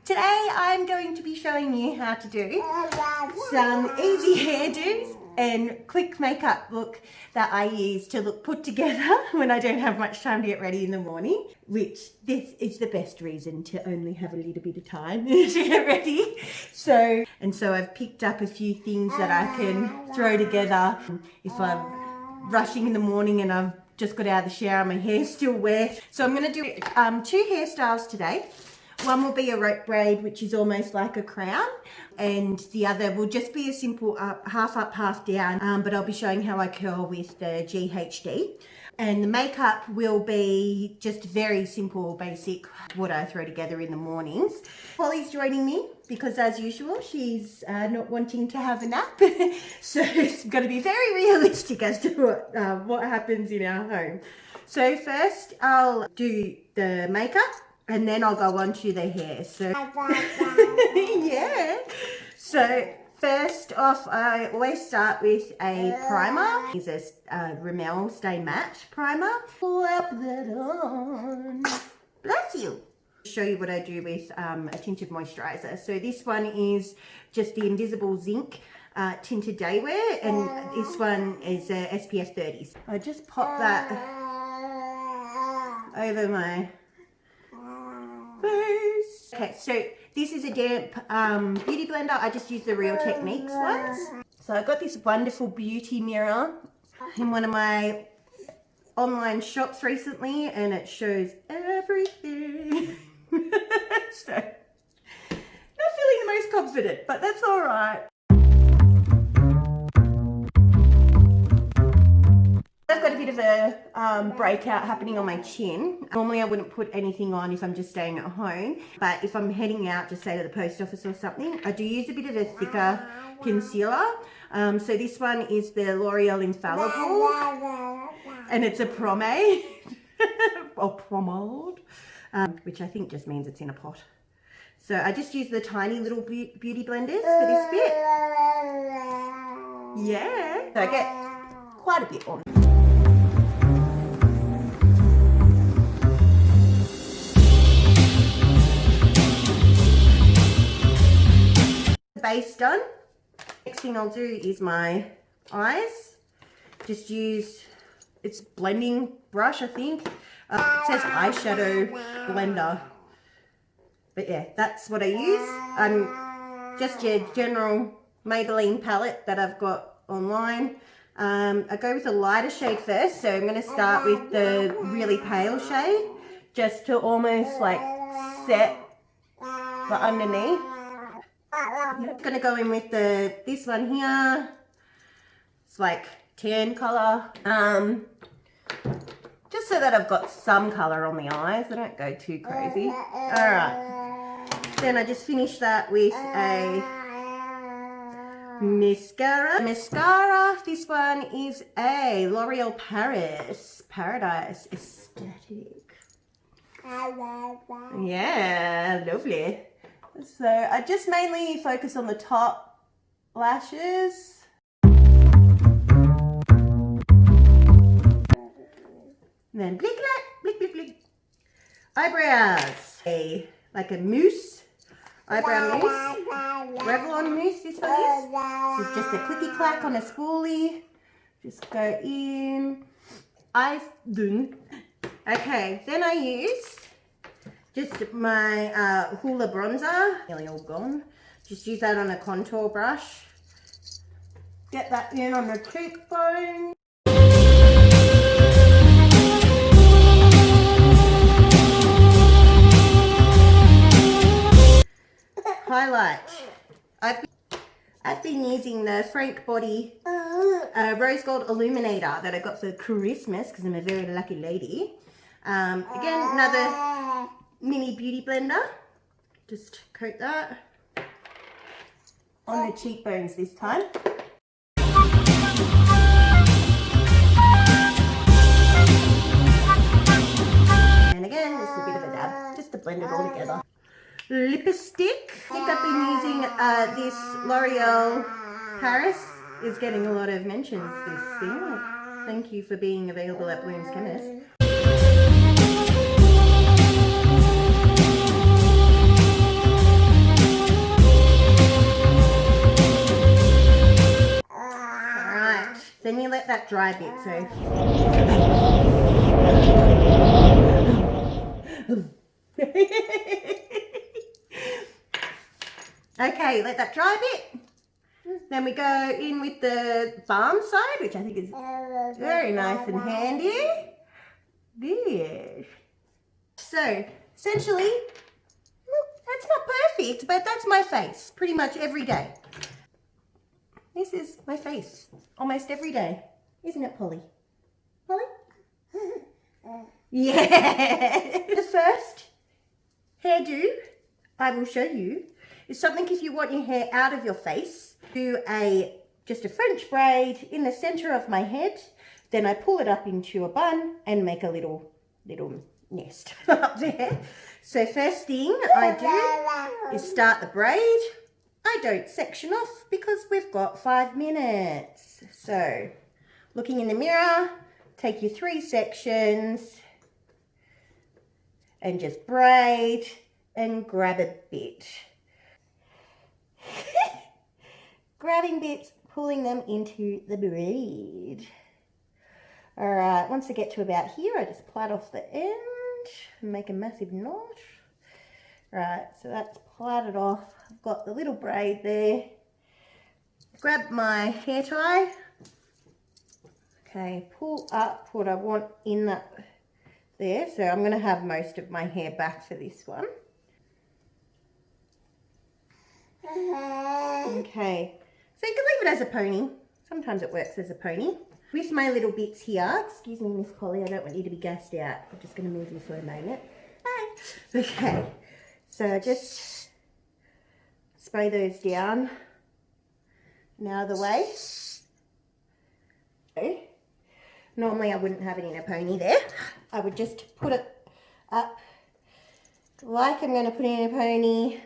Today I'm going to be showing you how to do some easy hairdos and quick makeup look that I use to look put together when I don't have much time to get ready in the morning, which this is the best reason to only have a little bit of time to get ready. So I've picked up a few things that I can throw together if I'm rushing in the morning and I've just got out of the shower, my hair's still wet. So I'm going to do two hairstyles today. One will be a rope braid, which is almost like a crown, and the other will just be a simple half up, half down, but I'll be showing how I curl with the GHD. And the makeup will be just very simple, basic, what I throw together in the mornings. Polly's joining me because, as usual, she's not wanting to have a nap. So it's got to be very realistic as to what happens in our home. So first I'll do the makeup and then I'll go on to the hair. So yeah. So first off, I always start with a primer. It's a Rimmel Stay Matte primer. Slap that on. Bless you. Show you what I do with a tinted moisturizer. So this one is just the Invisible Zinc tinted daywear, and this one is a SPF 30s. I just pop that over my face. Okay, so this is a damp beauty blender. I just use the Real Techniques ones. So I got this wonderful beauty mirror in one of my online shops recently, and it shows everything. So not feeling the most confident, but that's all right. I've got a bit of a breakout happening on my chin. Normally I wouldn't put anything on if I'm just staying at home, but if I'm heading out, just say to the post office or something, I do use a bit of a thicker concealer. So this one is the L'Oreal Infallible, and it's a pomade, or pomade, which I think just means it's in a pot. So I just use the tiny little beauty blenders for this bit. Yeah, so I get quite a bit on. Base done. Next thing I'll do is my eyes. Just use, it's blending brush, I think. It says eyeshadow blender. But yeah, that's what I use. Just your general Maybelline palette that I've got online. I go with a lighter shade first, so I'm going to start with the really pale shade, just to almost like set the underneath. I'm going to go in with this one here. It's like tan colour. Just so that I've got some colour on the eyes. I don't go too crazy. Alright. Then I just finish that with a mascara. Mascara, this one is a L'Oreal Paradise Aesthetic. Yeah, lovely. So I just mainly focus on the top lashes. And then blick, blick, blick, blick. Eyebrows. Like a mousse. Eyebrow mousse. Revlon mousse, this one is. This is just a clicky clack on a spoolie. Just go in. Eyes done. Okay, then I use just my Hoola bronzer. Nearly all gone. Just use that on a contour brush. Get that in on the cheekbone. Highlight. I've been using the Frank Body Rose Gold Illuminator that I got for Christmas because I'm a very lucky lady. Again, another mini beauty blender. Just coat that on the cheekbones this time. And again, just a bit of a dab, just to blend it all together. Lipstick. I think I've been using this L'Oreal Paris. Is getting a lot of mentions this thing. Thank you for being available at Bloom's Chemist. that dry bit, so. Okay, let that dry bit. Then we go in with the balm side, which I think is very nice and handy. There. So, essentially, that's not perfect, but that's my face pretty much every day. This is my face almost every day. Isn't it, Polly? Polly? Yeah. The first hairdo I will show you is something if you want your hair out of your face. Do just a French braid in the center of my head. Then I pull it up into a bun and make a little nest up there. So first thing I do is start the braid. I don't section off because we've got 5 minutes. So looking in the mirror, take your 3 sections and just braid and grab a bit. Grabbing bits, pulling them into the braid. All right, once I get to about here, I just plait off the end and make a massive knot. Right, so that's plaited off. I've got the little braid there. Grab my hair tie. Okay, pull up what I want in that there. So I'm going to have most of my hair back for this one. Okay, so you can leave it as a pony. Sometimes it works as a pony. With my little bits here, excuse me, Miss Polly, I don't want you to be gassed out. I'm just going to move you for a moment. Bye. Okay, so just spray those down and out of the way. Okay. Normally I wouldn't have it in a pony there. I would just put it up like I'm going to put it in a pony.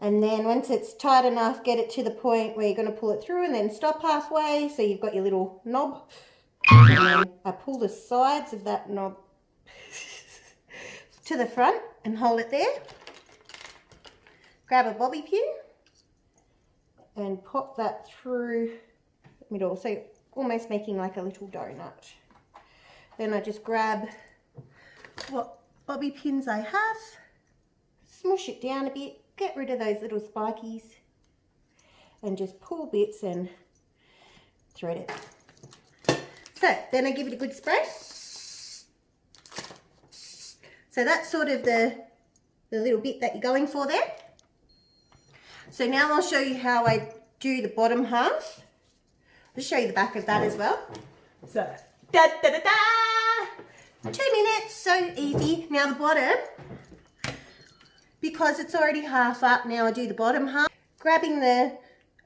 And then once it's tight enough, get it to the point where you're going to pull it through and then stop halfway. So you've got your little knob. And then I pull the sides of that knob to the front and hold it there. Grab a bobby pin and pop that through the middle. So almost making like a little donut. Then I just grab what bobby pins I have, smush it down a bit. Get rid of those little spikies and just pull bits and thread it. So then I give it a good spray. So that's sort of the little bit that you're going for there. So now I'll show you how I do the bottom half. I'll show you the back of that as well. So, da da da da! 2 minutes, so easy. Now the bottom. Because it's already half up, now I do the bottom half. Grabbing the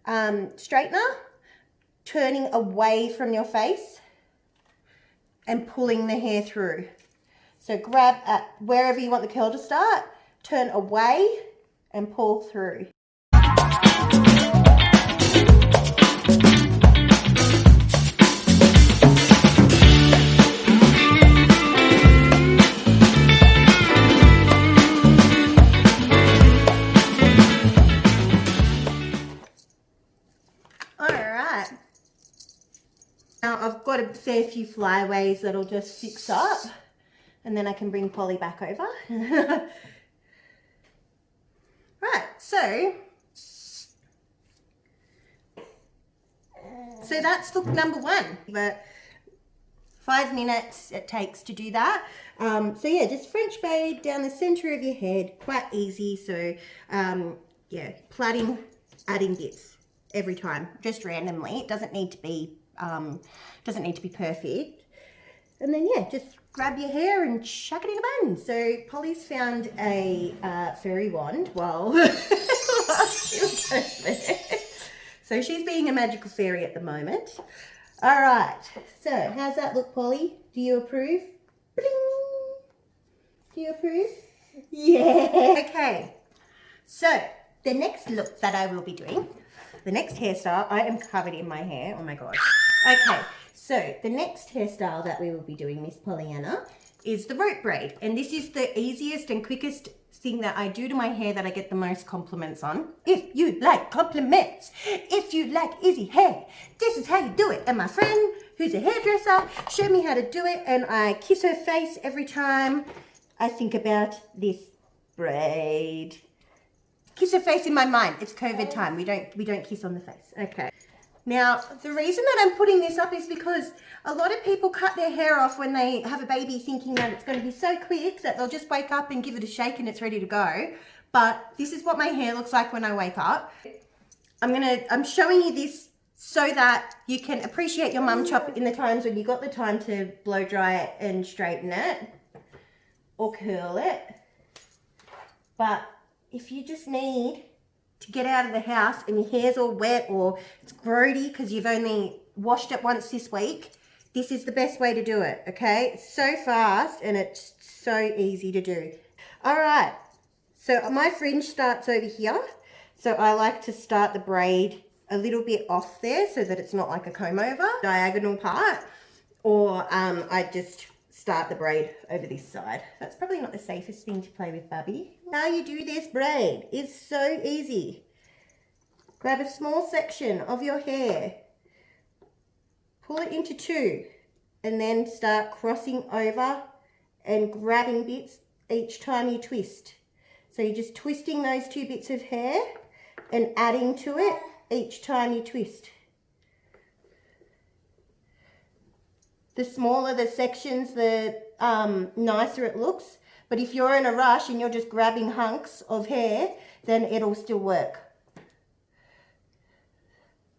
straightener, turning away from your face and pulling the hair through. So grab at wherever you want the curl to start, turn away and pull through. Now I've got a fair few flyaways that'll just fix up and then I can bring Polly back over. Right, so that's look number 1. But 5 minutes it takes to do that. So yeah, just French braid down the center of your head, quite easy. So yeah, plaiting, adding bits every time, just randomly. It doesn't need to be perfect. And then yeah, just grab your hair and chuck it in a bun. So Polly's found a fairy wand while she was over there. So she's being a magical fairy at the moment. All right, so how's that look, Polly? Do you approve? Bling! Do you approve? Yeah. Okay, so the next look that I will be doing, the next hairstyle, I am covered in my hair, oh my God. Okay, so the next hairstyle that we will be doing, Miss Pollyanna, is the rope braid. And this is the easiest and quickest thing that I do to my hair that I get the most compliments on. If you like compliments, if you like easy hair, this is how you do it. And my friend, who's a hairdresser, showed me how to do it, and I kiss her face every time I think about this braid. Kiss her face in my mind. It's COVID time. We don't kiss on the face. Okay. Now, the reason that I'm putting this up is because a lot of people cut their hair off when they have a baby thinking that it's going to be so quick that they'll just wake up and give it a shake and it's ready to go. But this is what my hair looks like when I wake up. I'm showing you this so that you can appreciate your mum chop in the times when you got the time to blow dry it and straighten it or curl it. But if you just need to get out of the house and your hair's all wet or it's grody because you've only washed it once this week, this is the best way to do it, okay? It's so fast and it's so easy to do. All right, so my fringe starts over here. So I like to start the braid a little bit off there so that it's not like a comb over diagonal part, or I just start the braid over this side. That's probably not the safest thing to play with, Bubby. How you do this braid is so easy. Grab a small section of your hair, pull it into two, and then start crossing over and grabbing bits each time you twist. So you're just twisting those two bits of hair and adding to it each time you twist. The smaller the sections, the nicer it looks. But if you're in a rush and you're just grabbing hunks of hair, then it'll still work.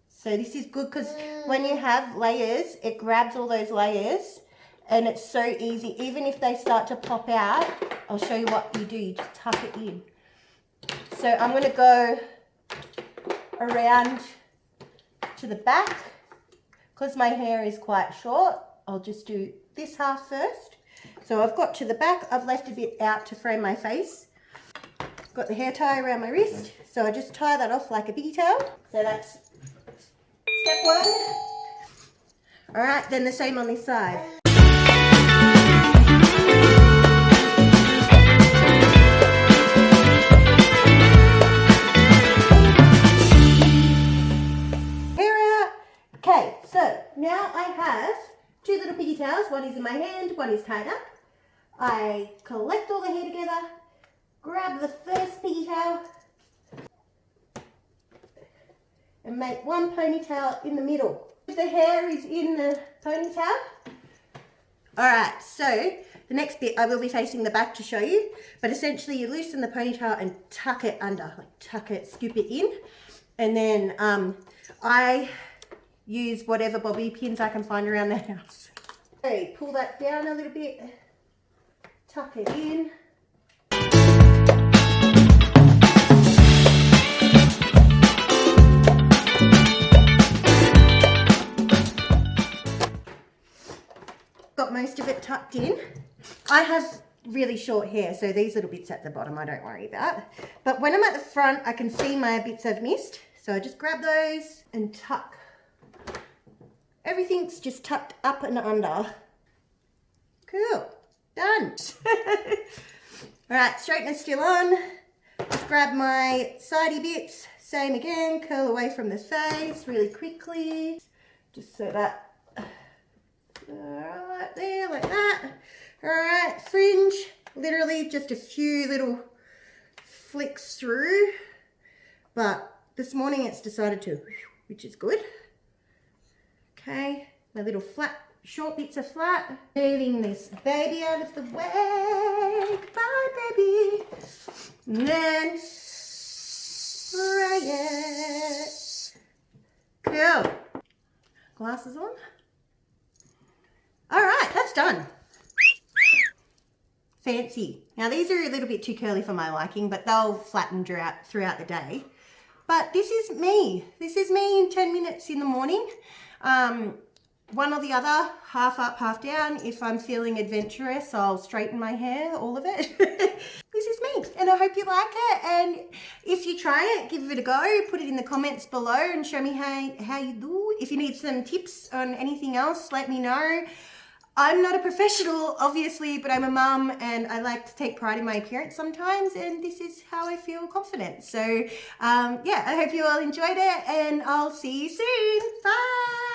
So this is good because when you have layers, it grabs all those layers and it's so easy. Even if they start to pop out, I'll show you what you do. You just tuck it in. So I'm going to go around to the back. Because my hair is quite short, I'll just do this half first. So I've got to the back, I've left a bit out to frame my face. Got the hair tie around my wrist, so I just tie that off like a biggie tail. So that's step one. All right, then the same on this side. Hair out. Okay, so now I have two little piggy tails. One is in my hand, one is tied up. I collect all the hair together, grab the first piggy tail, and make one ponytail in the middle. The hair is in the ponytail. Alright, so the next bit I will be facing the back to show you, but essentially you loosen the ponytail and tuck it under, like tuck it, scoop it in, and then I use whatever bobby pins I can find around the house. Okay, pull that down a little bit, tuck it in. Got most of it tucked in. I have really short hair, so these little bits at the bottom I don't worry about. But when I'm at the front, I can see my bits I've missed. So I just grab those and tuck. Everything's just tucked up and under. Cool, done. All right, straightener's still on. Just grab my sidey bits, same again, curl away from the face really quickly. Just so that, right there, like that. All right, fringe, literally just a few little flicks through. But this morning it's decided to, which is good. Okay, my little flat, short bits are flat. Moving this baby out of the way. Goodbye, baby. And then spray it. Cool. Glasses on. All right, that's done. Fancy. Now these are a little bit too curly for my liking, but they'll flatten throughout the day. But this is me. This is me in 10 minutes in the morning. One or the other, half up, half down. If I'm feeling adventurous, I'll straighten my hair, all of it. This is me, and I hope you like it. And if you try it, give it a go. Put it in the comments below and show me how you do. If you need some tips on anything else, let me know. I'm not a professional, obviously, but I'm a mum and I like to take pride in my appearance sometimes, and this is how I feel confident. So yeah, I hope you all enjoyed it, and I'll see you soon. Bye.